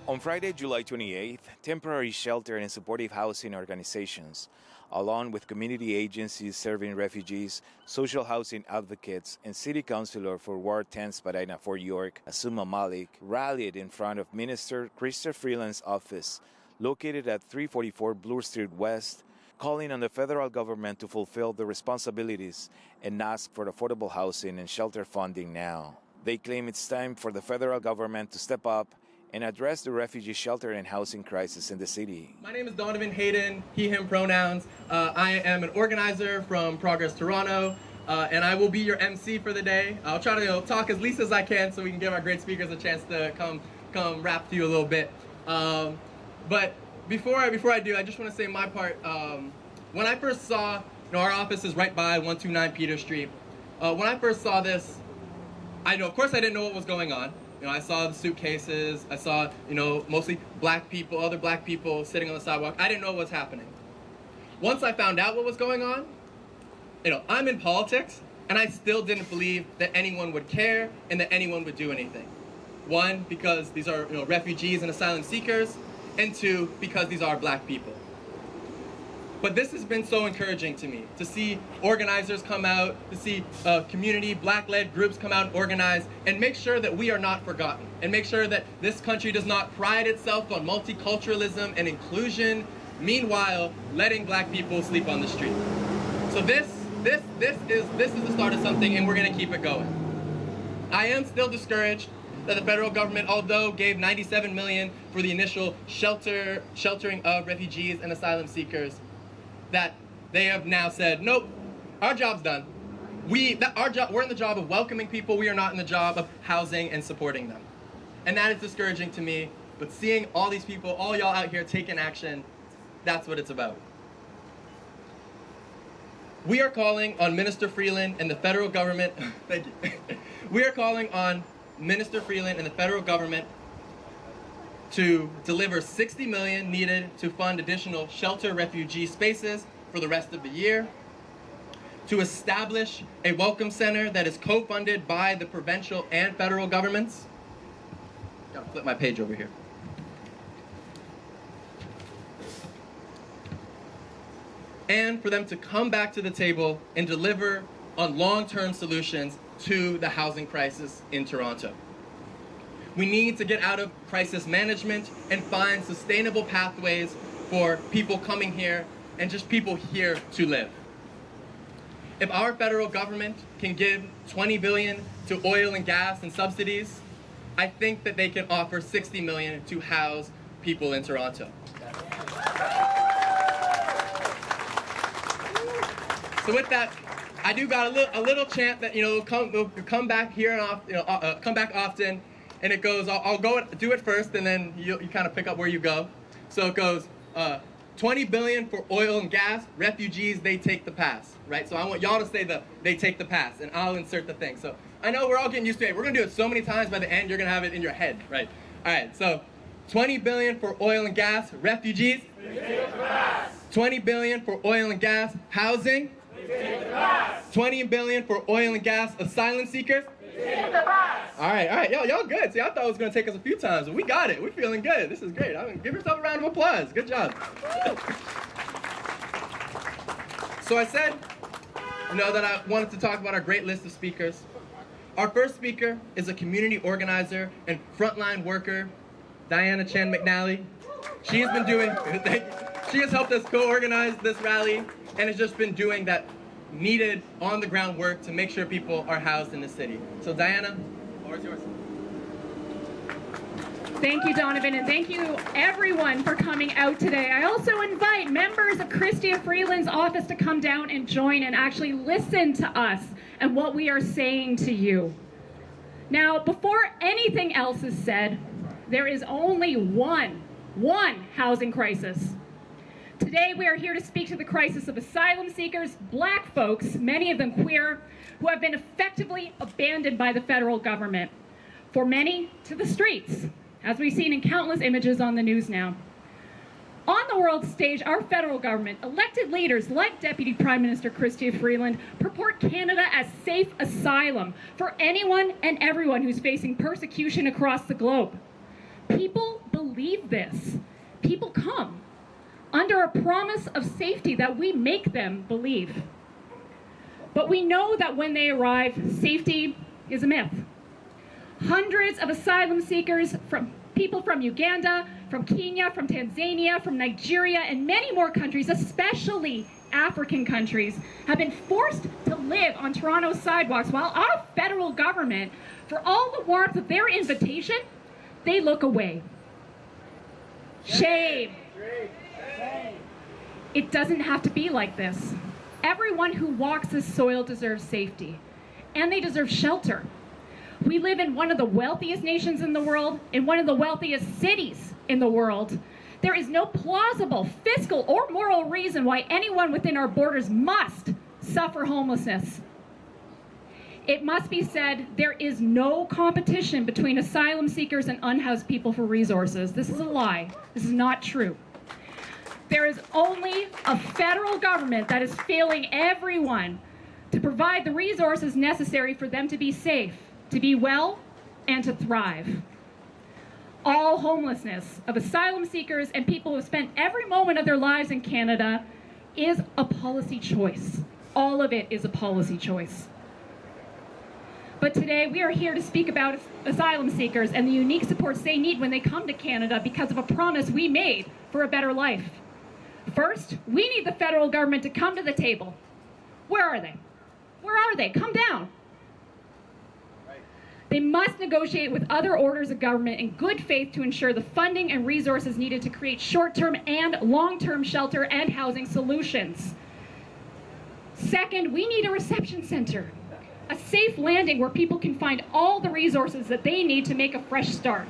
On Friday, July 28th, temporary shelter and supportive housing organizations, along with community agencies serving refugees, social housing advocates, and City Councillor for Ward-10 Spadina for York Asuma Malik, rallied in front of Minister Chrystia Freeland's office, located at 344 Bloor Street West, calling on the federal government to fulfill the responsibilities and ask for affordable housing and shelter funding now. They claim it's time for the federal government to step up and address the refugee shelter and housing crisis in the city. My name is Donovan Hayden, he, him pronouns. I am an organizer from Progress Toronto, and I will be your MC for the day. I'll try to talk as least as I can so we can give our great speakers a chance to come rap to you a little bit. But before I do, I just want to say my part. When I first saw, our office is right by 129 Peter Street. When I first saw this, of course I didn't know what was going on. I saw the suitcases, I saw, mostly black people, other black people sitting on the sidewalk. I didn't know what was happening. Once I found out what was going on, I'm in politics, and I still didn't believe that anyone would care and that anyone would do anything. One, because these are, refugees and asylum seekers, and two, because these are black people. But this has been so encouraging to me, to see organizers come out, to see community, black-led groups come out and organize, and make sure that we are not forgotten, and make sure that this country does not pride itself on multiculturalism and inclusion, meanwhile letting black people sleep on the street. So this is the start of something, and we're going to keep it going. I am still discouraged that the federal government, although gave $97 million for the initial sheltering of refugees and asylum seekers, that they have now said, nope, our job's done. We're in the job of welcoming people. We are not in the job of housing and supporting them. And that is discouraging to me. But seeing all these people, all y'all out here taking action, that's what it's about. We are calling on Minister Freeland and the federal government. Thank you. We are calling on Minister Freeland and the federal government to deliver $60 million needed to fund additional shelter refugee spaces for the rest of the year, to establish a welcome center that is co-funded by the provincial and federal governments. Gotta flip my page over here. And for them to come back to the table and deliver on long-term solutions to the housing crisis in Toronto. We need to get out of crisis management and find sustainable pathways for people coming here and just people here to live. If our federal government can give $20 billion to oil and gas and subsidies, I think that they can offer $60 million to house people in Toronto. So with that, I do got a little chant that come back here and come back often. And it goes, I'll go do it first, and then you kind of pick up where you go. So it goes, $20 billion for oil and gas, refugees, they take the pass, right? So I want y'all to say they take the pass, and I'll insert the thing. So I know we're all getting used to it. We're gonna do it so many times by the end, you're gonna have it in your head, right? All right, so $20 billion for oil and gas, refugees, they take the pass. $20 billion for oil and gas, housing, they take the pass. $20 billion for oil and gas, asylum seekers, all right, y'all good. See, I thought it was going to take us a few times, but we got it. We're feeling good. This is great. Give yourself a round of applause. Good job. So I said, that I wanted to talk about our great list of speakers. Our first speaker is a community organizer and frontline worker, Diana Chan McNally. She has been doing, she has helped us co-organize this rally and has just been doing that needed on-the-ground work to make sure people are housed in the city. So Diana, the floor is yours. Thank you, Donovan, and thank you everyone for coming out today. I also invite members of Chrystia Freeland's office to come down and join and actually listen to us and what we are saying to you. Now, before anything else is said, there is only one housing crisis. Today we are here to speak to the crisis of asylum seekers, black folks, many of them queer, who have been effectively abandoned by the federal government. For many, to the streets, as we've seen in countless images on the news now. On the world stage, our federal government, elected leaders like Deputy Prime Minister Chrystia Freeland, purport Canada as safe asylum for anyone and everyone who's facing persecution across the globe. People believe believe this. People come under a promise of safety that we make them believe. But we know that when they arrive, safety is a myth. Hundreds of asylum seekers, from people from Uganda, from Kenya, from Tanzania, from Nigeria, and many more countries, especially African countries, have been forced to live on Toronto's sidewalks, while our federal government, for all the warmth of their invitation, they look away. Shame. It doesn't have to be like this. Everyone who walks this soil deserves safety, and they deserve shelter. We live in one of the wealthiest nations in the world, in one of the wealthiest cities in the world. There is no plausible fiscal or moral reason why anyone within our borders must suffer homelessness. It must be said, there is no competition between asylum seekers and unhoused people for resources. This is a lie. This is not true. There is only a federal government that is failing everyone to provide the resources necessary for them to be safe, to be well, and to thrive. All homelessness of asylum seekers and people who have spent every moment of their lives in Canada is a policy choice. All of it is a policy choice. But today we are here to speak about asylum seekers and the unique supports they need when they come to Canada because of a promise we made for a better life. First, we need the federal government to come to the table. Where are they? Where are they? Come down. They must negotiate with other orders of government in good faith to ensure the funding and resources needed to create short-term and long-term shelter and housing solutions. Second, we need a reception center, a safe landing where people can find all the resources that they need to make a fresh start.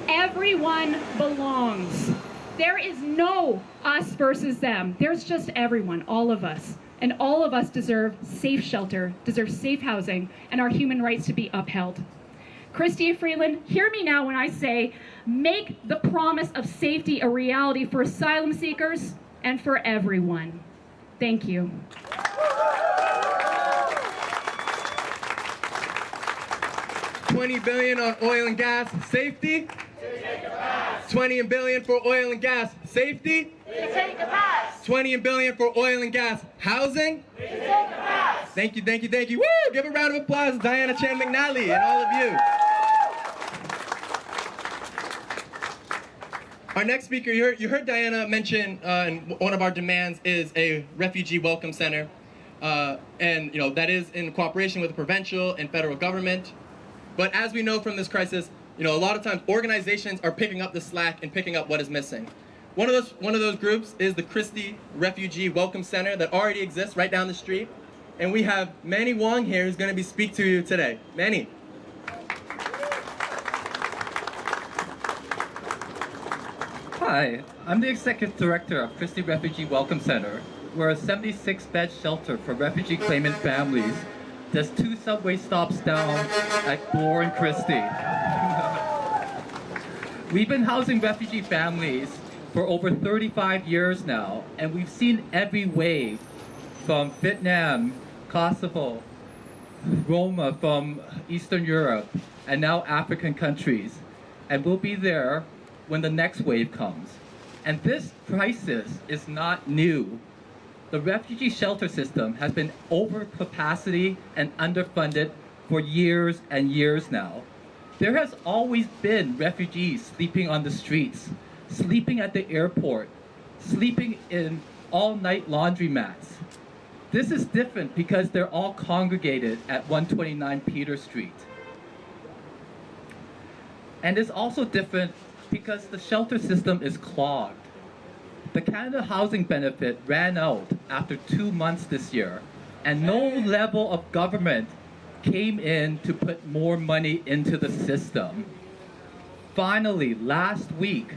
Everyone belongs. There is no us versus them. There's just everyone, all of us. And all of us deserve safe shelter, deserve safe housing, and our human rights to be upheld. Chrystia Freeland, hear me now when I say, make the promise of safety a reality for asylum seekers and for everyone. Thank you. $20 billion on oil and gas safety. 20 billion for oil and gas safety. 20 billion for oil and gas housing. Thank you, thank you, thank you. Woo! Give a round of applause to Diana Chan McNally and all of you. Our next speaker, you heard Diana mention one of our demands is a refugee welcome center. And that is in cooperation with the provincial and federal government. But as we know from this crisis, a lot of times organizations are picking up the slack and picking up what is missing. One of those groups is the Chrystia Refugee Welcome Center that already exists right down the street. And we have Manny Wong here who's going to be speak to you today. Manny. Hi, I'm the Executive Director of Chrystia Refugee Welcome Center. We're a 76-bed shelter for refugee claimant families. There's 2 subway stops down at Bloor and Chrystia. We've been housing refugee families for over 35 years now, and we've seen every wave from Vietnam, Kosovo, Roma from Eastern Europe, and now African countries. And we'll be there when the next wave comes. And this crisis is not new. The refugee shelter system has been over capacity and underfunded for years and years now. There has always been refugees sleeping on the streets, sleeping at the airport, sleeping in all-night laundromats. This is different because they're all congregated at 129 Peter Street. And it's also different because the shelter system is clogged. The Canada Housing Benefit ran out after 2 months this year, and no level of government came in to put more money into the system. Finally, last week,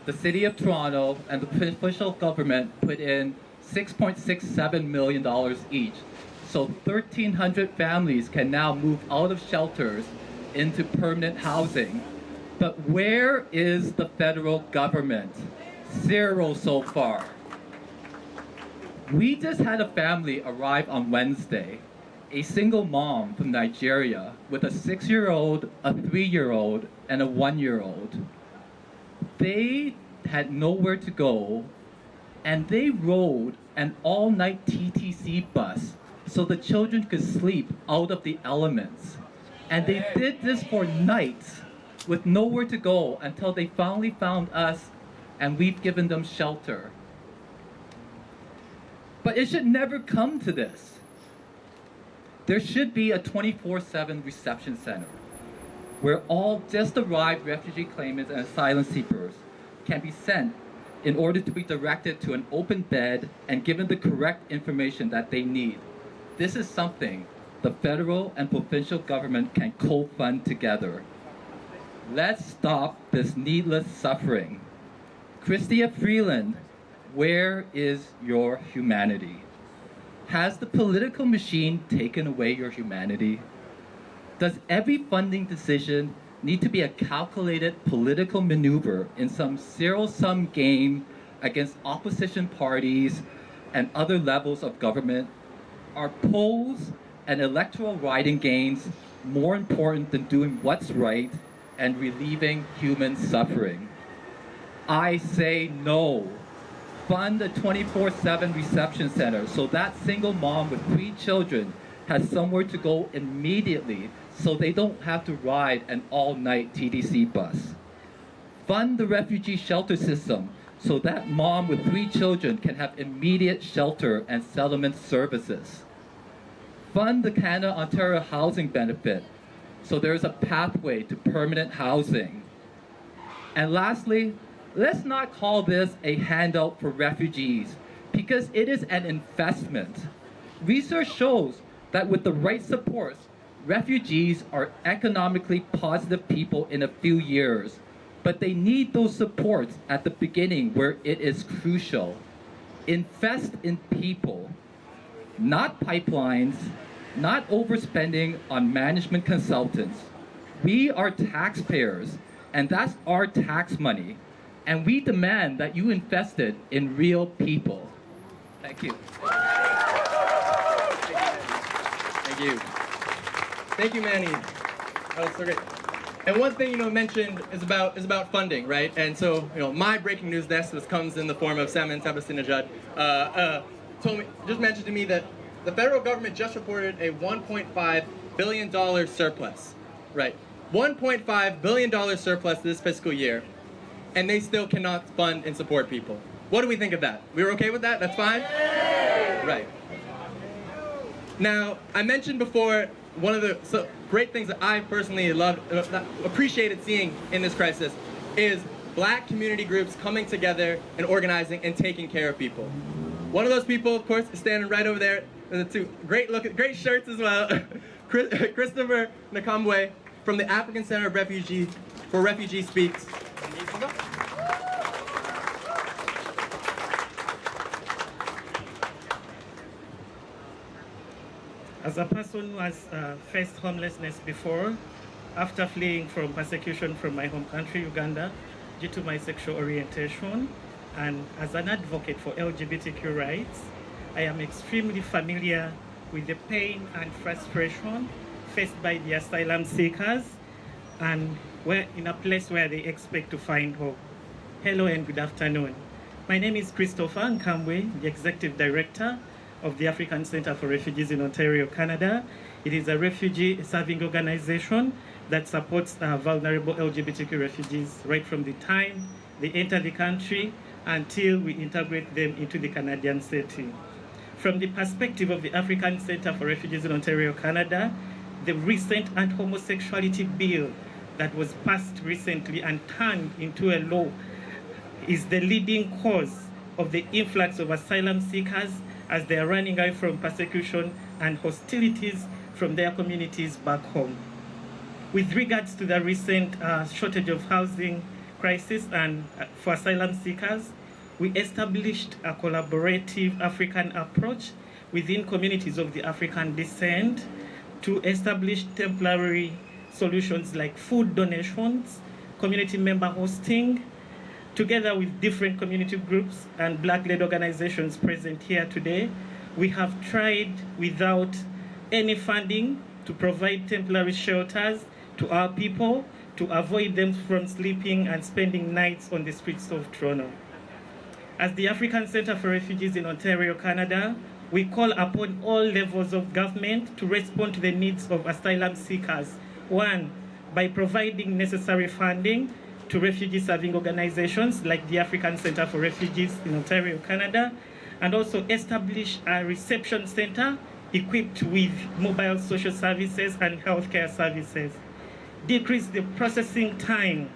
the City of Toronto and the provincial government put in $6.67 million each. So 1,300 families can now move out of shelters into permanent housing. But where is the federal government? 0 so far. We just had a family arrive on Wednesday, a single mom from Nigeria with a 6-year-old, a 3-year-old, and a 1-year-old. They had nowhere to go, and they rode an all-night TTC bus so the children could sleep out of the elements. And they did this for nights with nowhere to go until they finally found us, and we've given them shelter. But it should never come to this. There should be a 24/7 reception center where all just arrived refugee claimants and asylum seekers can be sent in order to be directed to an open bed and given the correct information that they need. This is something the federal and provincial government can co-fund together. Let's stop this needless suffering. Chrystia Freeland, where is your humanity? Has the political machine taken away your humanity? Does every funding decision need to be a calculated political maneuver in some zero-sum game against opposition parties and other levels of government? Are polls and electoral riding gains more important than doing what's right and relieving human suffering? I say no. Fund a 24/7 reception center so that single mom with 3 children has somewhere to go immediately so they don't have to ride an all-night TTC bus. Fund the refugee shelter system so that mom with 3 children can have immediate shelter and settlement services. Fund the Canada-Ontario housing benefit so there's a pathway to permanent housing. And lastly, let's not call this a handout for refugees because it is an investment. Research shows that with the right supports, refugees are economically positive people in a few years, but they need those supports at the beginning where it is crucial. Invest in people, not pipelines, not overspending on management consultants. We are taxpayers, and that's our tax money, and we demand that you invest it in real people. Thank you. Thank you. Thank you, Manny. That was so great. And one thing mentioned is about funding, right? And so my breaking news desk, this comes in the form of Saman Tabasinajad, just mentioned to me that the federal government just reported a $1.5 billion surplus, right? $1.5 billion surplus this fiscal year, and they still cannot fund and support people. What do we think of that? We were okay with that? That's fine? Right. Now, I mentioned before, one of the great things that I personally appreciated seeing in this crisis is Black community groups coming together and organizing and taking care of people. One of those people, of course, is standing right over there. The 2 great shirts as well. Christopher Nakamwe from the African Center of Refugee Speaks. As a person who has faced homelessness before, after fleeing from persecution from my home country, Uganda, due to my sexual orientation, and as an advocate for LGBTQ rights, I am extremely familiar with the pain and frustration faced by the asylum seekers, and we're in a place where they expect to find hope. Hello and good afternoon. My name is Christopher Nkamwe, the Executive Director of the African Centre for Refugees in Ontario, Canada. It is a refugee serving organization that supports vulnerable LGBTQ refugees right from the time they enter the country until we integrate them into the Canadian setting. From the perspective of the African Centre for Refugees in Ontario, Canada, the recent anti-homosexuality bill that was passed recently and turned into a law is the leading cause of the influx of asylum seekers as they are running away from persecution and hostilities from their communities back home. With regards to the recent shortage of housing crisis and for asylum seekers, we established a collaborative African approach within communities of the African descent to establish temporary solutions like food donations, community member hosting, together with different community groups and Black-led organizations present here today. We have tried without any funding to provide temporary shelters to our people, to avoid them from sleeping and spending nights on the streets of Toronto. As the African Centre for Refugees in Ontario, Canada, we call upon all levels of government to respond to the needs of asylum seekers. One, by providing necessary funding to refugee-serving organizations like the African Centre for Refugees in Ontario, Canada, and also establish a reception centre equipped with mobile social services and healthcare services. Decrease the processing time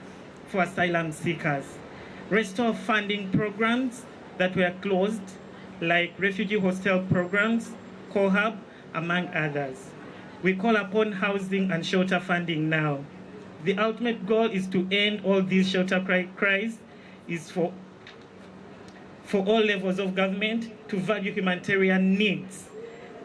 for asylum seekers. Restore funding programs that were closed, like refugee hostel programs, CoHub, among others. We call upon housing and shelter funding now. The ultimate goal is to end all these shelter cries, is for all levels of government to value humanitarian needs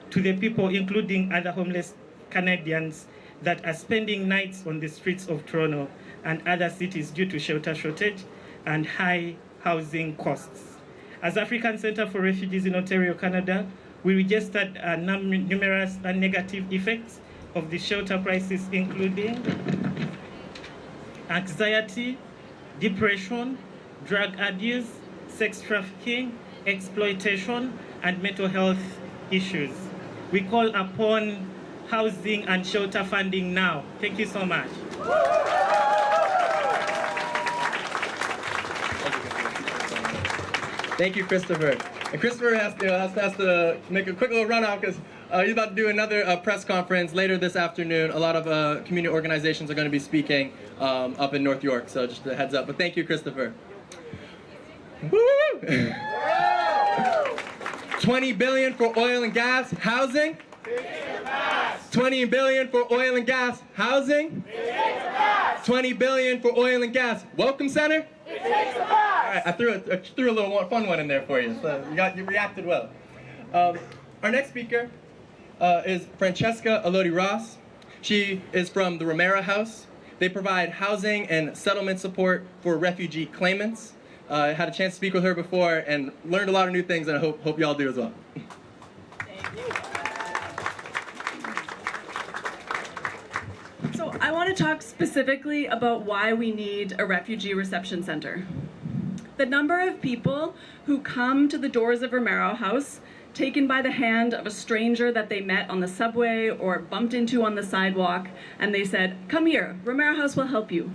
to the people, including other homeless Canadians that are spending nights on the streets of Toronto and other cities due to shelter shortage and high housing costs. As African Centre for Refugees in Ontario, Canada, we registered numerous negative effects of the shelter crisis, including anxiety, depression, drug abuse, sex trafficking, exploitation, and mental health issues. We call upon housing and shelter funding now. Thank you so much. Thank you, Christopher. And Christopher has to make a quick little run out because he's about to do another press conference later this afternoon. A lot of community organizations are going to be speaking up in North York, so just a heads up. But thank you, Christopher. Woo! 20 billion for oil and gas housing. 20 billion for oil and gas housing. 20 billion for oil and gas welcome center. All right, I threw a little fun one in there for you, so you reacted well. Our next speaker is Francesca Elodie Ross. She is from the Romero House. They provide housing and settlement support for refugee claimants. I had a chance to speak with her before and learned a lot of new things, and I hope y'all do as well. Thank you. So I want to talk specifically about why we need a refugee reception center. The number of people who come to the doors of Romero House, taken by the hand of a stranger that they met on the subway or bumped into on the sidewalk, and they said, "Come here, Romero House will help you."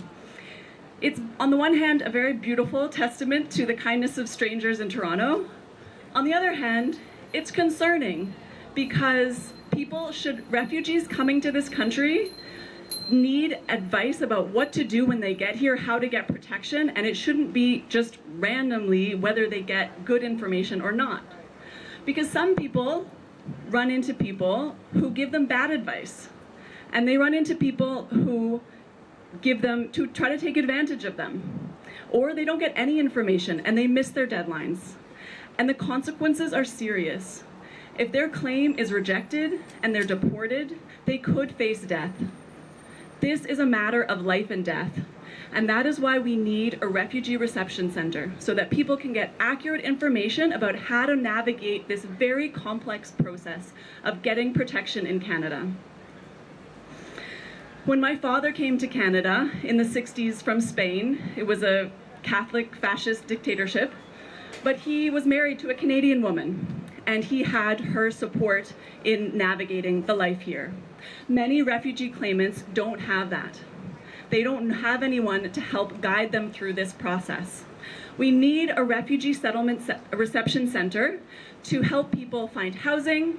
It's, on the one hand, a very beautiful testament to the kindness of strangers in Toronto. On the other hand, it's concerning because refugees coming to this country need advice about what to do when they get here, how to get protection, and it shouldn't be just randomly whether they get good information or not. Because some people run into people who give them bad advice, and they run into people who try to take advantage of them, or they don't get any information and they miss their deadlines. And the consequences are serious. If their claim is rejected and they're deported, they could face death. This is a matter of life and death, and that is why we need a refugee reception center, so that people can get accurate information about how to navigate this very complex process of getting protection in Canada. When my father came to Canada in the 60s from Spain, it was a Catholic fascist dictatorship, but he was married to a Canadian woman, and he had her support in navigating the life here. Many refugee claimants don't have that. They don't have anyone to help guide them through this process. We need a refugee settlement reception center to help people find housing,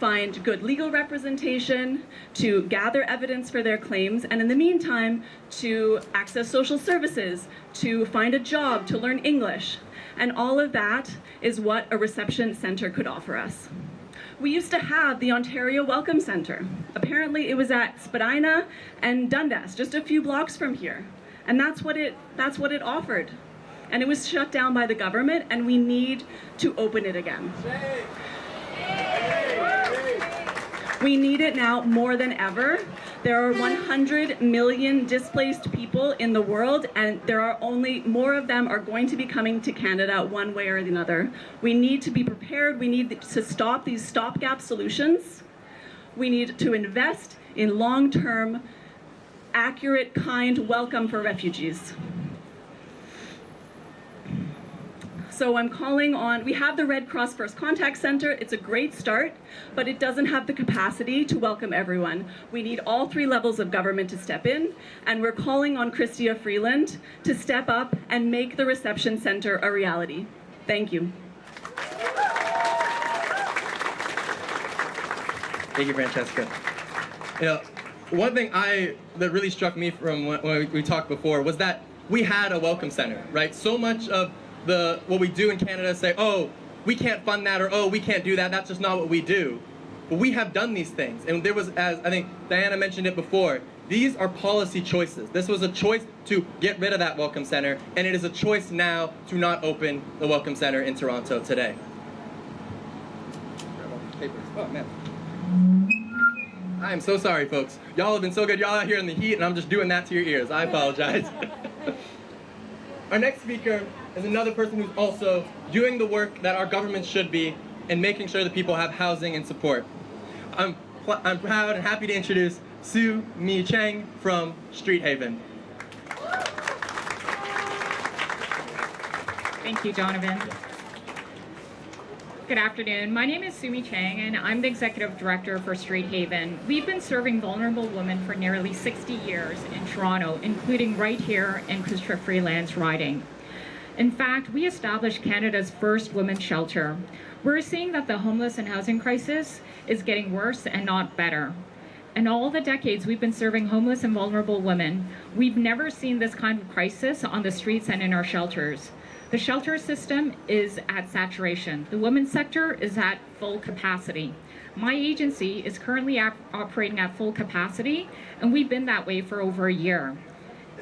find good legal representation, to gather evidence for their claims, and in the meantime, to access social services, to find a job, to learn English. And all of that is what a reception center could offer us. We used to have the Ontario Welcome Center. Apparently it was at Spadina and Dundas, just a few blocks from here. And that's what it offered. And it was shut down by the government, and we need to open it again. We need it now more than ever. There are 100 million displaced people in the world, and there are only more of them are going to be coming to Canada one way or another. We need to be prepared. We need to stop these stopgap solutions. We need to invest in long-term accurate, kind welcome for refugees. So I'm calling on, we have the Red Cross First Contact Centre. It's a great start, but it doesn't have the capacity to welcome everyone. We need all 3 levels of government to step in, and we're calling on Chrystia Freeland to step up and make the reception centre a reality. Thank you. Thank you, Francesca. You know, one thing that really struck me from when we talked before was that we had a welcome center, right? So much of what we do in Canada say, oh, we can't fund that, or oh, we can't do that, that's just not what we do. But we have done these things, and there was, as I think Diana mentioned it before, these are policy choices. This was a choice to get rid of that welcome center, and it is a choice now to not open the welcome center in Toronto today. Oh, man. I am so sorry, folks. Y'all have been so good. Y'all out here in the heat, and I'm just doing that to your ears. I apologize. Our next speaker is another person who's also doing the work that our government should be in making sure that people have housing and support. I'm proud and happy to introduce Sue Mi Cheng from Street Haven. Thank you, Donovan. Good afternoon. My name is Sumi Chang, and I'm the Executive Director for Street Haven. We've been serving vulnerable women for nearly 60 years in Toronto, including right here in Chrystia Freeland's riding. In fact, we established Canada's first women's shelter. We're seeing that the homeless and housing crisis is getting worse and not better. In all the decades we've been serving homeless and vulnerable women, we've never seen this kind of crisis on the streets and in our shelters. The shelter system is at saturation. The women's sector is at full capacity. My agency is currently operating at full capacity, and we've been that way for over a year.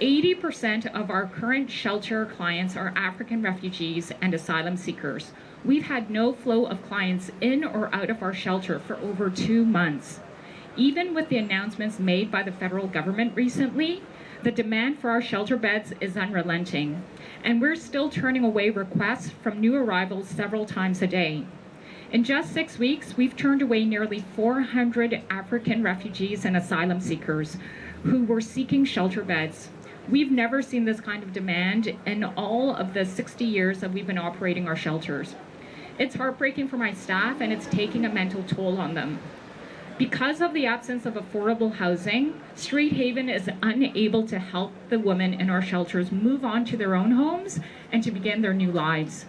80% of our current shelter clients are African refugees and asylum seekers. We've had no flow of clients in or out of our shelter for over 2 months. Even with the announcements made by the federal government recently, the demand for our shelter beds is unrelenting, and we're still turning away requests from new arrivals several times a day. In just 6 weeks, we've turned away nearly 400 African refugees and asylum seekers who were seeking shelter beds. We've never seen this kind of demand in all of the 60 years that we've been operating our shelters. It's heartbreaking for my staff, and it's taking a mental toll on them. Because of the absence of affordable housing, Street Haven is unable to help the women in our shelters move on to their own homes and to begin their new lives.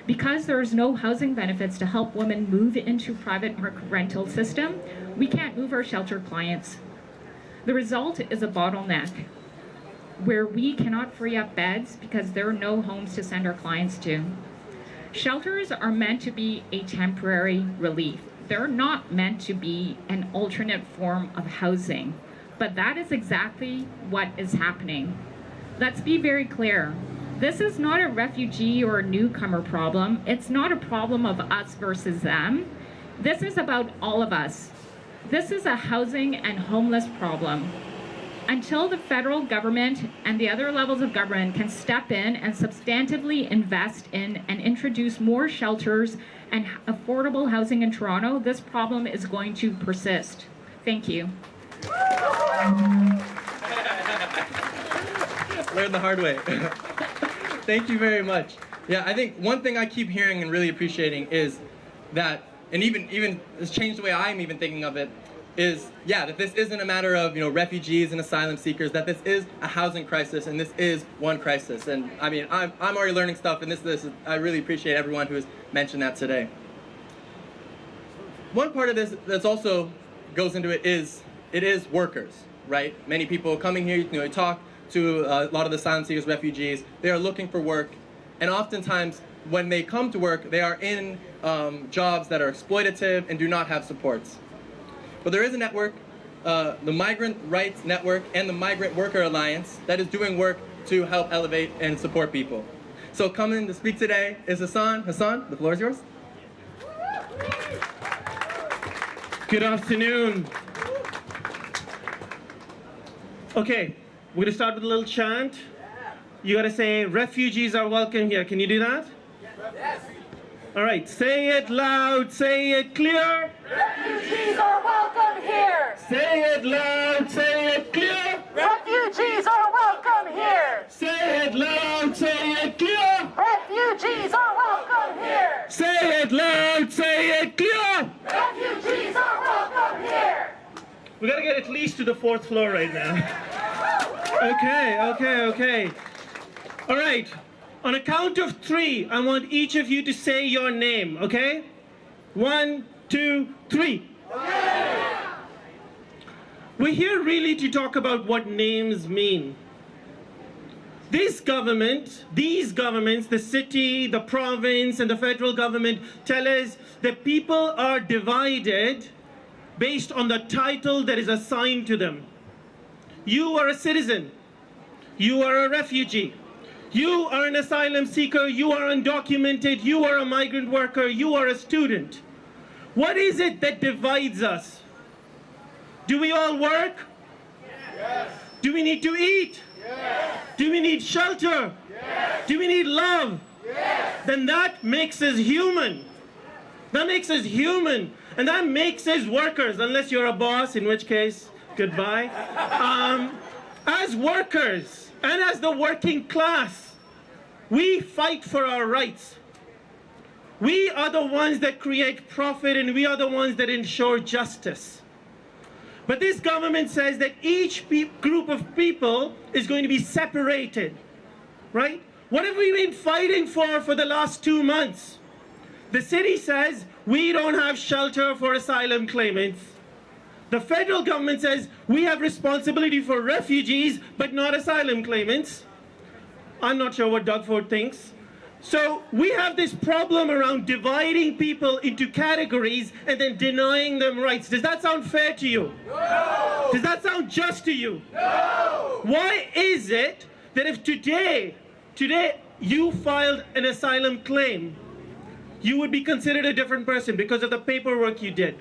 Because there is no housing benefits to help women move into private market rental system, we can't move our shelter clients. The result is a bottleneck where we cannot free up beds because there are no homes to send our clients to. Shelters are meant to be a temporary relief. They're not meant to be an alternate form of housing, but that is exactly what is happening. Let's be very clear. This is not a refugee or a newcomer problem. It's not a problem of us versus them. This is about all of us. This is a housing and homeless problem. Until the federal government and the other levels of government can step in and substantively invest in and introduce more shelters and affordable housing in Toronto, this problem is going to persist. Thank you. Learn the hard way. Thank you very much. Yeah, I think one thing I keep hearing and really appreciating is that, and even it's changed the way I'm even thinking of it, is, yeah, that this isn't a matter of, refugees and asylum seekers, that this is a housing crisis, and this is one crisis. And I mean, I'm already learning stuff, and I really appreciate everyone who has mentioned that today. One part of this that's also goes into it is workers, right? Many people coming here, you talk to a lot of the asylum seekers, refugees, they are looking for work, and oftentimes when they come to work, they are in jobs that are exploitative and do not have supports. But there is a network, the Migrant Rights Network and the Migrant Worker Alliance, that is doing work to help elevate and support people. So coming to speak today is Hassan. Hassan, the floor is yours. Good afternoon. Okay, we're gonna start with a little chant. You gotta say, refugees are welcome here. Can you do that? Yes. All right, say it loud, say it clear. Refugees are welcome here. Say it loud, say it clear. Refugees are welcome here! Say it loud, say it clear! Refugees are welcome here! Say it loud, say it clear! Refugees are welcome here! We gotta get at least to the 4th floor right now. Okay. All right, on a count of 3, I want each of you to say your name, okay? 1, 2, 3. We're here really to talk about what names mean. These governments, the city, the province, and the federal government tell us that people are divided based on the title that is assigned to them. You are a citizen. You are a refugee. You are an asylum seeker. You are undocumented. You are a migrant worker. You are a student. What is it that divides us? Do we all work? Yes. Do we need to eat? Yes. Do we need shelter? Yes. Do we need love? Yes. Then that makes us human. That makes us human. And that makes us workers, unless you're a boss, in which case, goodbye. As workers and as the working class, we fight for our rights. We are the ones that create profit, and we are the ones that ensure justice. But this government says that each group of people is going to be separated, right? What have we been fighting for the last 2 months? The city says we don't have shelter for asylum claimants. The federal government says we have responsibility for refugees, but not asylum claimants. I'm not sure what Doug Ford thinks. So we have this problem around dividing people into categories and then denying them rights. Does that sound fair to you? No! Does that sound just to you? No! Why is it that if today you filed an asylum claim, you would be considered a different person because of the paperwork you did?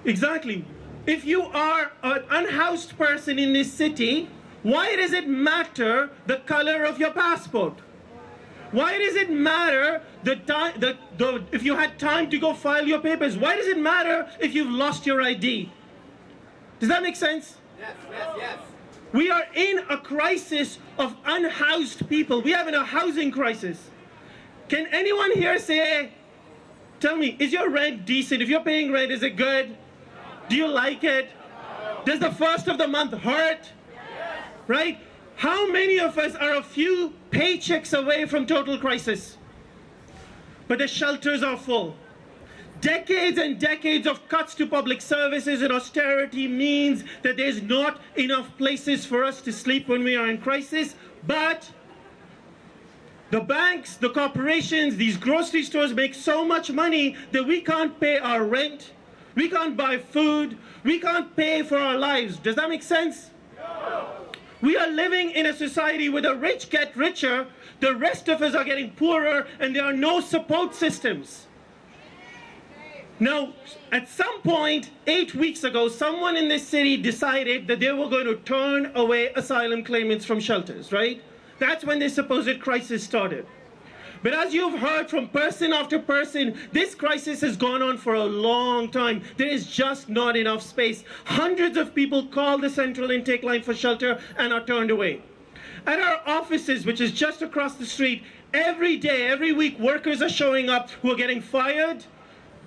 Exactly. If you are an unhoused person in this city, why does it matter the color of your passport? Why does it matter if you had time to go file your papers? Why does it matter if you've lost your ID? Does that make sense? Yes. We are in a crisis of unhoused people. We have a housing crisis. Can anyone here say, tell me, is your rent decent? If you're paying rent, is it good? Do you like it? Does the first of the month hurt? Right? How many of us are a few paychecks away from total crisis? But the shelters are full. Decades and decades of cuts to public services and austerity means that there's not enough places for us to sleep when we are in crisis. But the banks, the corporations, these grocery stores make so much money that we can't pay our rent, we can't buy food, we can't pay for our lives. Does that make sense? No. We are living in a society where the rich get richer, the rest of us are getting poorer, and there are no support systems. Now, at some point, 8 weeks ago, someone in this city decided that they were going to turn away asylum claimants from shelters, right? That's when this supposed crisis started. But as you've heard from person after person, this crisis has gone on for a long time. There is just not enough space. Hundreds of people call the central intake line for shelter and are turned away. At our offices, which is just across the street, every day, every week, workers are showing up who are getting fired,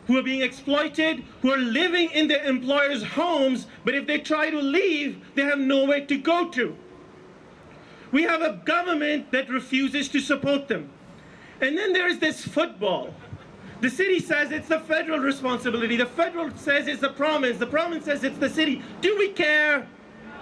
who are being exploited, who are living in their employers' homes, but if they try to leave, they have nowhere to go to. We have a government that refuses to support them. And then there is this football. The city says it's the federal responsibility. The federal says it's the province. The province says it's the city. Do we care?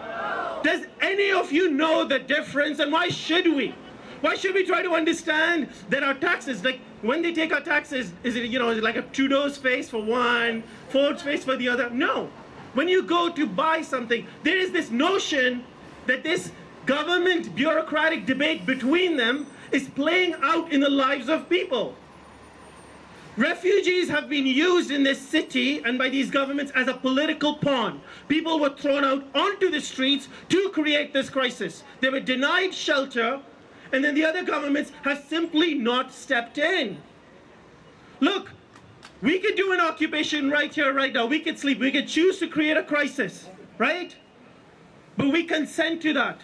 No. Does any of you know the difference? And why should we? Why should we try to understand that our taxes, like when they take our taxes, is it, is it like a Trudeau's face for one, Ford's face for the other? No. When you go to buy something, there is this notion that this government bureaucratic debate between them is playing out in the lives of people. Refugees have been used in this city and by these governments as a political pawn. People were thrown out onto the streets to create this crisis. They were denied shelter, and then the other governments have simply not stepped in. Look, we could do an occupation right here, right now. We could sleep. We could choose to create a crisis, right? but we consent to that.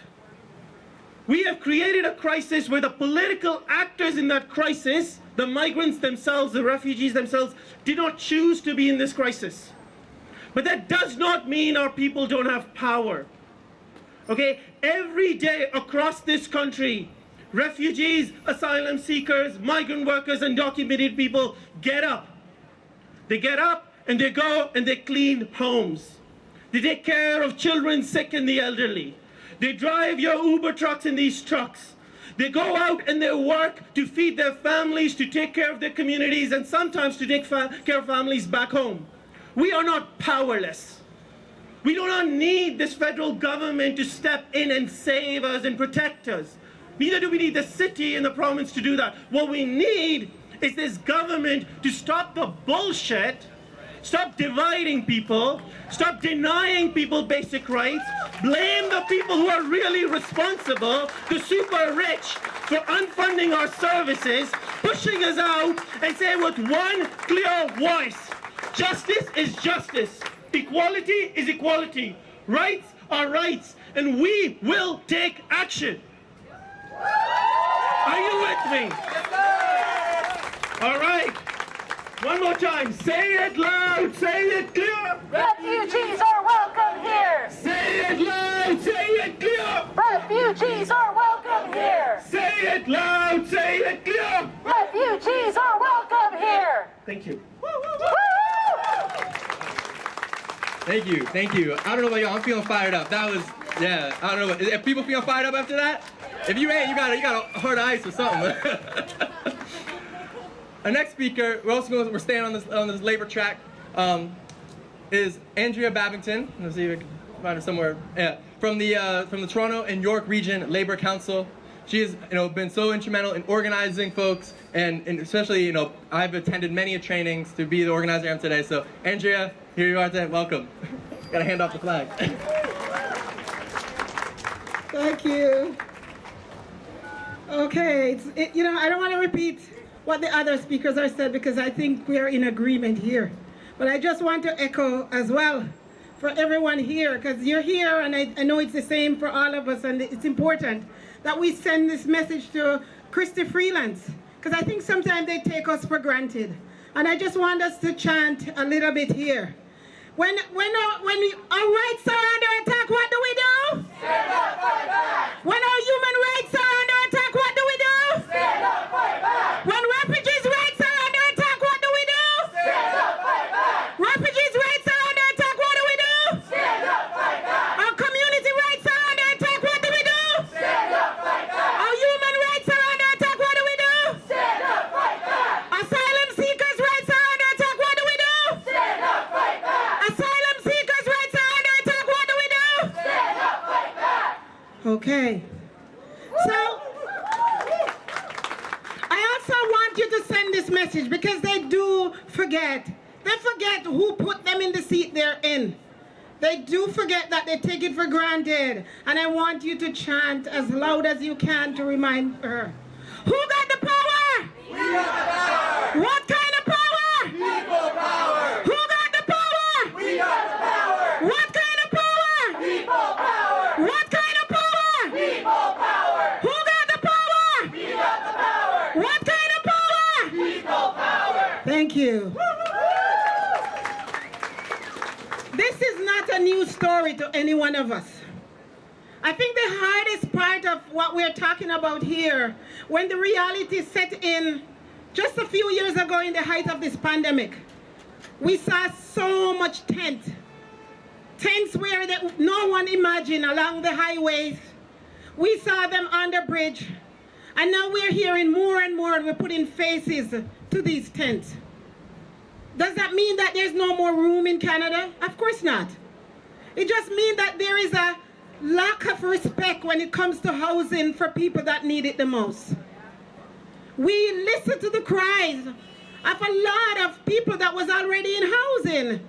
We have created a crisis where the political actors in that crisis, the migrants themselves, the refugees themselves, did not choose to be in this crisis. But that does not mean our people don't have power. Okay, every day across this country, refugees, asylum seekers, migrant workers, and undocumented people get up. They get up and they go and they clean homes. They take care of children, sick, and the elderly. They drive your Uber trucks in these trucks. They go out and they work to feed their families, to take care of their communities, and sometimes to take care of families back home. We are not powerless. We do not need this federal government to step in and save us and protect us. Neither do we need the city and the province to do that. What we need is this government to stop the bullshit, stop dividing people, stop denying people basic rights, blame the people who are really responsible, the super rich, for unfunding our services, pushing us out, and say with one clear voice, justice is justice, equality is equality, rights are rights, and we will take action. Are you with me? All right. One more time. Say it loud. Say it clear. Refugees are welcome here. Say it loud. Say it clear. Refugees are welcome here. Say it loud. Say it clear. Refugees are welcome here. Thank you. Thank you, thank you. I don't know about y'all, I'm feeling fired up. That was, yeah, I don't know. If people feel fired up after that, if you ain't, you got a hard ice or something. Our next speaker, we're staying on this labor track, is Andrea Babington. Let's see if we can find her somewhere. Yeah, from the Toronto and York Region Labor Council. She has, been so instrumental in organizing folks, and especially, I've attended many trainings to be the organizer I am today. So, Andrea, here you are today. Welcome. Got to hand off the flag. Thank you. Okay, I don't want to repeat what the other speakers have said because I think we are in agreement here. But I just want to echo as well for everyone here, because you're here, and I know it's the same for all of us, and it's important that we send this message to Chrystia Freeland, because I think sometimes they take us for granted. And I just want us to chant a little bit here. When our rights are under attack, what do we do? Stand up, fight back. When our human rights are under attack, what do we do? Stand up, fight back. When refugees' rights are under attack, what do we do? Stand up, fight back. Refugees' rights are under attack, what do we do? Stand up, fight back. Our community rights are under attack, what do we do? Stand up, fight back. Our human rights are under attack, what do we do? Stand up, fight back. Asylum seekers' rights are under attack, what do we do? Stand up, fight back. Asylum seekers' rights are under attack, what do we do? Stand up, fight back. Okay. So, I also want you to send this message because they do forget. They forget who put them in the seat they're in. They do forget that they take it for granted. And I want you to chant as loud as you can to remind her. Who got the power? We got the power. What kind of power? People power. Who got the power? We got the power. What kind of power? People power. What kind of power? People power. Who got the power? We got the power. What kind of power? People power. Thank you. This is not a new story to any one of us. I think the hardest part of what we're talking about here, when the reality set in just a few years ago in the height of this pandemic, we saw so much tents where no one imagined along the highways. We saw them on the bridge. And now we're hearing more and more, and we're putting faces to these tents. Does that mean that there's no more room in Canada? Of course not. It just means that there is a lack of respect when it comes to housing for people that need it the most. We listen to the cries of a lot of people that was already in housing,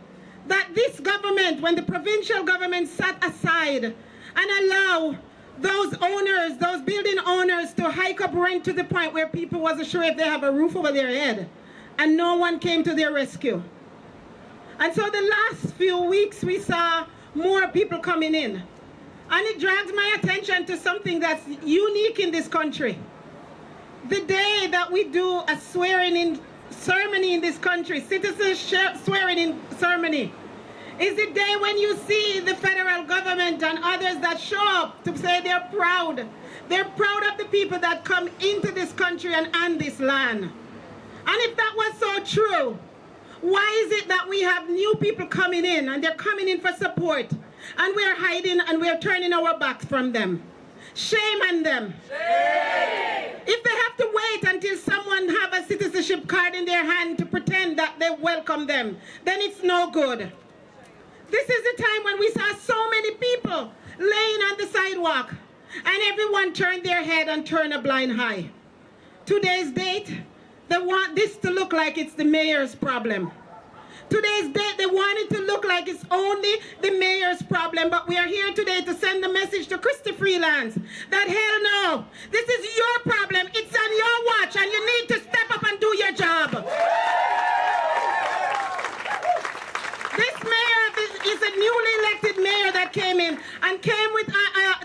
that this government, when the provincial government sat aside and allow those owners, those building owners, to hike up rent to the point where people wasn't sure if they have a roof over their head, and no one came to their rescue. And so the last few weeks we saw more people coming in. And it drags my attention to something that's unique in this country. The day that we do a swearing-in ceremony in this country, citizenship swearing-in ceremony, is the day when you see the federal government and others that show up to say they're proud. They're proud of the people that come into this country and this land. And if that was so true, why is it that we have new people coming in and they're coming in for support and we're hiding and we're turning our backs from them? Shame on them. Shame. If they have to wait until someone have a citizenship card in their hand to pretend that they welcome them, then it's no good. This is the time when we saw so many people laying on the sidewalk and everyone turned their head and turned a blind eye. Today's date, they want this to look like it's the mayor's problem. Today's date, they want it to look like it's only the mayor's problem, but we are here today to send a message to Chrystia Freeland that hell no, this is your problem, it's on your watch, and you need to step up and do your job. This mayor is a newly elected mayor that came in and came with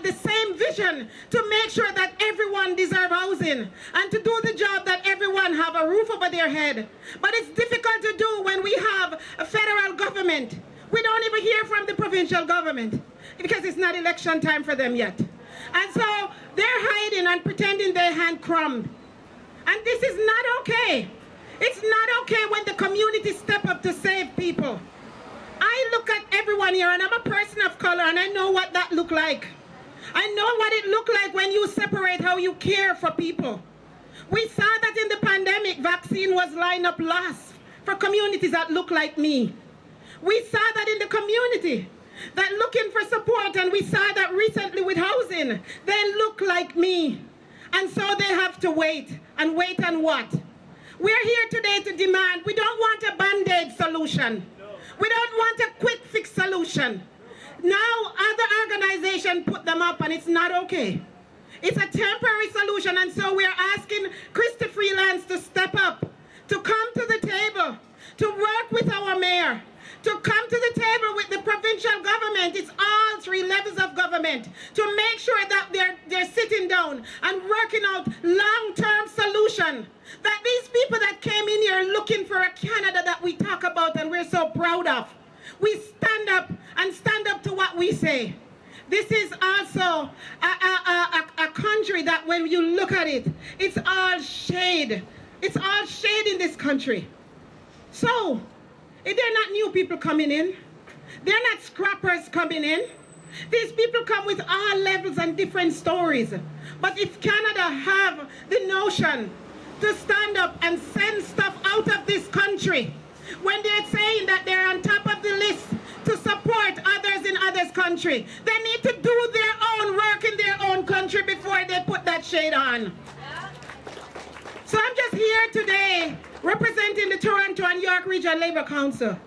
the same vision to make sure that everyone deserves housing and to do the job that everyone have a roof over their head. But it's difficult to do when we have a federal government. We don't even hear from the provincial government because it's not election time for them yet. And so they're hiding and pretending they hand crumbs. And this is not okay. It's not okay when the community step up to save people. I look at everyone here, and I'm a person of color, and I know what that look like. I know what it look like when you separate how you care for people. We saw that in the pandemic, vaccine was lined up last for communities that look like me. We saw that in the community, that looking for support, and we saw that recently with housing, they look like me. And so they have to wait, and wait on what? We're here today to demand, we don't want a band-aid solution. We don't want a quick fix solution. Now other organizations put them up and it's not okay. It's a temporary solution, and so we're asking Chrystia Freeland to step up, to come to the table, to work with our mayor, to come to the table with the provincial government. It's all three levels of government, to make sure that they're sitting down and working out long-term solution. That these people that came in here looking for a Canada that we talk about and we're so proud of, we stand up and stand up to what we say. This is also a country that when you look at it, it's all shade. It's all shade in this country. So, if they're not new people coming in, they're not scrappers coming in. These people come with all levels and different stories. But if Canada have the notion to stand up and send stuff out of this country, when they're saying that they're on top of the list to support others in others' country, they need to do their own work in their own country before they put that shade on. So I'm just here today representing the Toronto and York Region Labour Council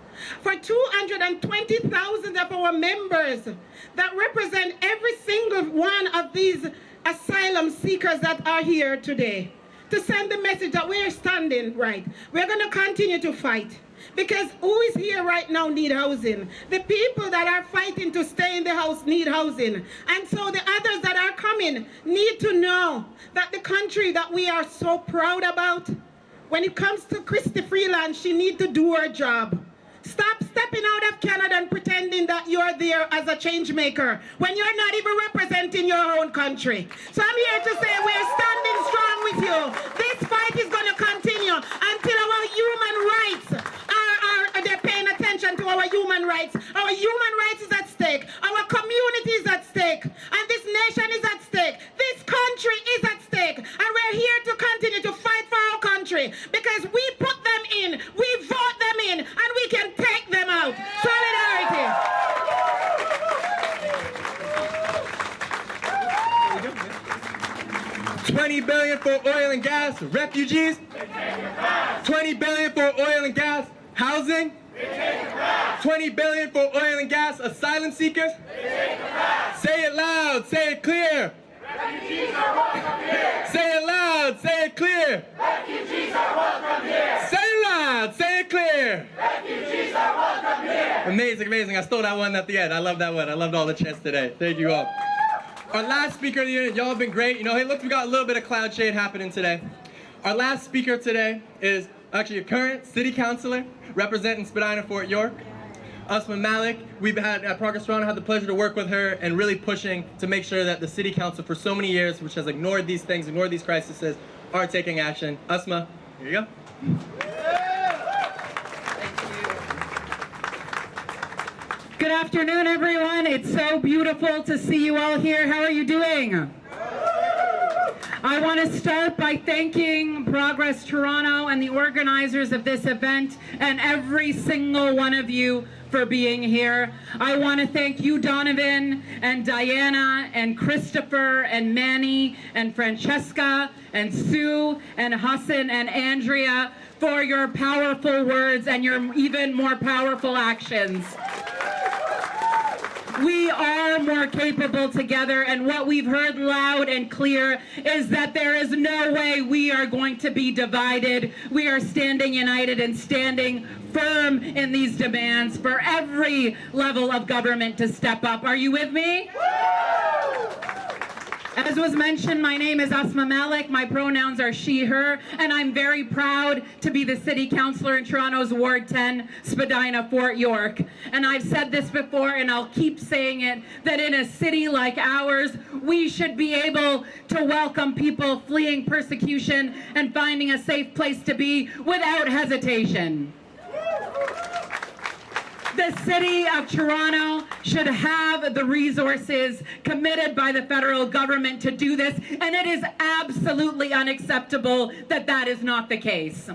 for 220,000 of our members that represent every single one of these asylum seekers that are here today, to send the message that we're standing right. We're going to continue to fight, because who is here right now need housing. The people that are fighting to stay in the house need housing. And so the others that are coming need to know that the country that we are so proud about, when it comes to Chrystia Freeland, she needs to do her job. Stop stepping out of Canada and pretending that you're there as a change maker when you're not even representing your own country. So I'm here to say we're standing strong with you. This fight is going to continue until our human rights they're paying attention to our human rights. Our human rights is at stake. Our community is at stake. And this nation is at stake. This country is at stake. And we're here to continue to fight for our country, because we put them in, we vote them in, and we can take them out. Solidarity. $20 billion for oil and gas, refugees. 20 billion for oil and gas, housing. 20 billion for oil and gas, asylum seekers. Say it loud, say it clear. Refugees are welcome here. Say it loud, say it clear. Refugees are welcome here. Say it loud, say it clear. Refugees are welcome here. Amazing, amazing. I stole that one at the end. I love that one. I loved all the chants today. Thank you all. Our last speaker of the unit, y'all have been great. You know, hey, look, we got a little bit of cloud shade happening today. Our last speaker today is actually a current city councillor representing Spadina Fort York, Asuma Malik. We've had at Progress Toronto had the pleasure to work with her and really pushing to make sure that the city council for so many years, which has ignored these things, ignored these crises, are taking action. Asuma, here you go. Good afternoon, everyone. It's so beautiful to see you all here. How are you doing? I want to start by thanking Progress Toronto and the organizers of this event and every single one of you for being here. I want to thank you, Donovan and Diana and Christopher and Manny and Francesca and Sue and Hassan and Andrea for your powerful words and your even more powerful actions. We are more capable together, and what we've heard loud and clear is that there is no way we are going to be divided. We are standing united and standing firm in these demands for every level of government to step up. Are you with me? As was mentioned, my name is Asuma Malik. My pronouns are she, her, and I'm very proud to be the City Councillor in Toronto's Ward-10 Spadina, Fort York. And I've said this before, and I'll keep saying it, that in a city like ours, we should be able to welcome people fleeing persecution and finding a safe place to be without hesitation. The City of Toronto should have the resources committed by the federal government to do this, and it is absolutely unacceptable that that is not the case.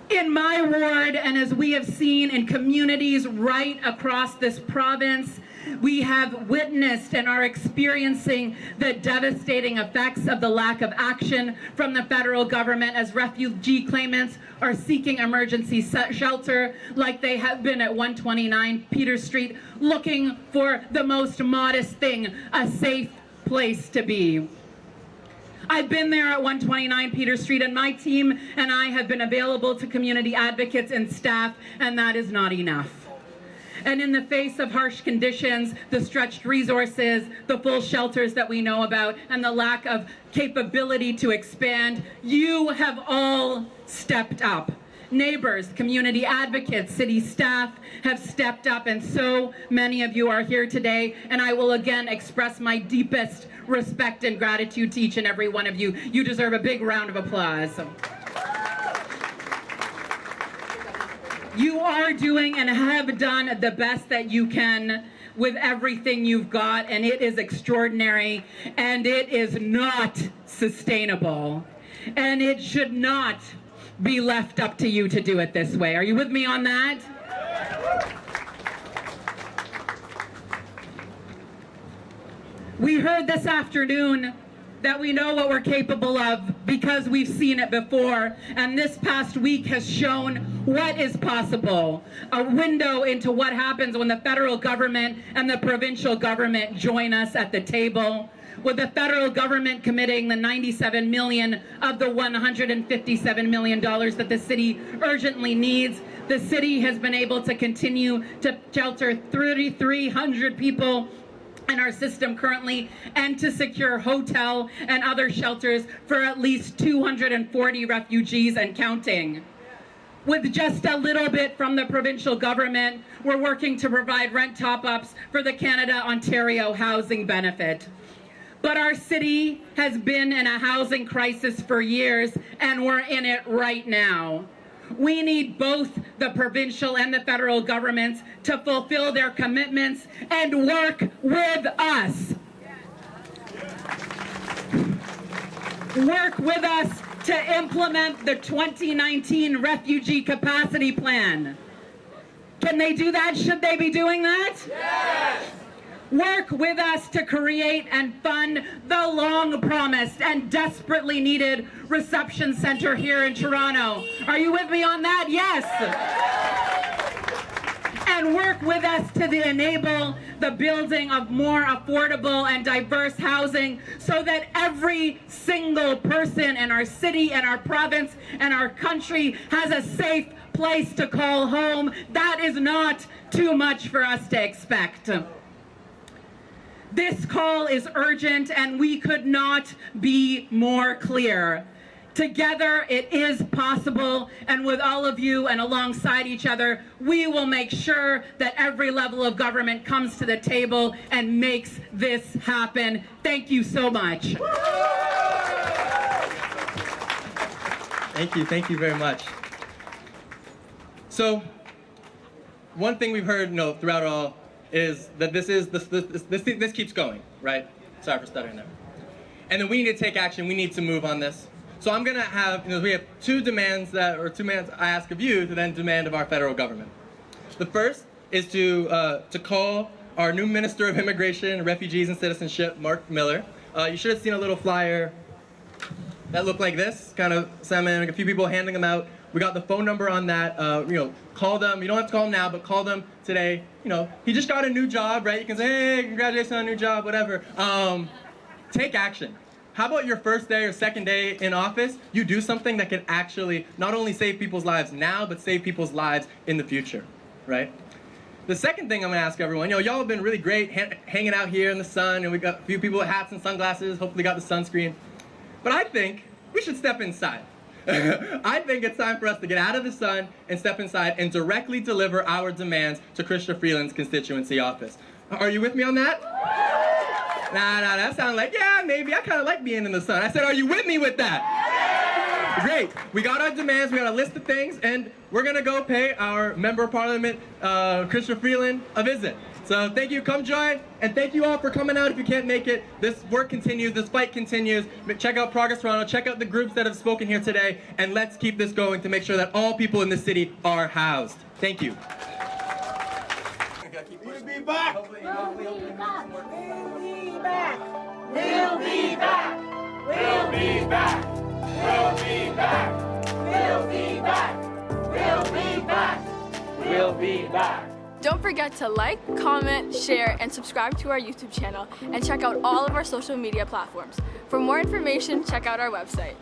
In my ward, and as we have seen in communities right across this province, we have witnessed and are experiencing the devastating effects of the lack of action from the federal government as refugee claimants are seeking emergency shelter like they have been at 129 Peter Street, looking for the most modest thing, a safe place to be. I've been there at 129 Peter Street, and my team and I have been available to community advocates and staff, and that is not enough. And in the face of harsh conditions, the stretched resources, the full shelters that we know about, and the lack of capability to expand, you have all stepped up. Neighbors, community advocates, city staff have stepped up, and so many of you are here today, and I will again express my deepest respect and gratitude to each and every one of you. You deserve a big round of applause. You are doing and have done the best that you can with everything you've got, and it is extraordinary, and it is not sustainable, and it should not be left up to you to do it this way. Are you with me on that? We heard this afternoon that we know what we're capable of because we've seen it before, and this past week has shown what is possible. A window into what happens when the federal government and the provincial government join us at the table, with the federal government committing the $97 million of the $157 million that the city urgently needs. The city has been able to continue to shelter 3,300 people in our system currently, and to secure hotel and other shelters for at least 240 refugees and counting. With just a little bit from the provincial government, we're working to provide rent top-ups for the Canada-Ontario housing benefit. But our city has been in a housing crisis for years, and we're in it right now. We need both the provincial and the federal governments to fulfill their commitments and work with us. Work with us to implement the 2019 Refugee Capacity Plan. Can they do that? Should they be doing that? Yes! Work with us to create and fund the long-promised and desperately needed reception centre here in Toronto. Are you with me on that? Yes! And work with us to enable the building of more affordable and diverse housing so that every single person in our city and our province and our country has a safe place to call home. That is not too much for us to expect. This call is urgent and we could not be more clear. Together it is possible, and with all of you and alongside each other, we will make sure that every level of government comes to the table and makes this happen. Thank you so much. Thank you very much. So, one thing we've heard, throughout it all is that this keeps going, right? Sorry for stuttering there. And then we need to take action. We need to move on this. So I'm gonna have, we have two demands I ask of you to then demand of our federal government. The first is to call our new Minister of Immigration, Refugees and Citizenship, Mark Miller. You should have seen a little flyer that looked like this, kind of sending a few people handing them out. We got the phone number on that. Call them. You don't have to call them now, but call them today. He just got a new job, right? You can say, hey, congratulations on a new job, whatever. Take action. How about your first day or second day in office, you do something that can actually not only save people's lives now, but save people's lives in the future, right? The second thing I'm gonna ask everyone, y'all have been really great hanging out here in the sun, and we got a few people with hats and sunglasses, hopefully got the sunscreen. But I think we should step inside. I think it's time for us to get out of the sun and step inside and directly deliver our demands to Chrystia Freeland's constituency office. Are you with me on that? Nah, that sounded like, yeah, maybe. I kind of like being in the sun. I said, are you with me with that? Great. We got our demands. We got a list of things, and we're going to go pay our Member of Parliament, Chrystia Freeland, a visit. So thank you. Come join, and thank you all for coming out if you can't make it. This work continues. This fight continues. Check out Progress Toronto. Check out the groups that have spoken here today, and let's keep this going to make sure that all people in the city are housed. Thank you. We'll be back. We'll be back. We'll be back. We'll be back. We'll be back. We'll be back. We'll be back. We'll be back. Don't forget to like, comment, share, and subscribe to our YouTube channel, and check out all of our social media platforms. For more information, check out our website.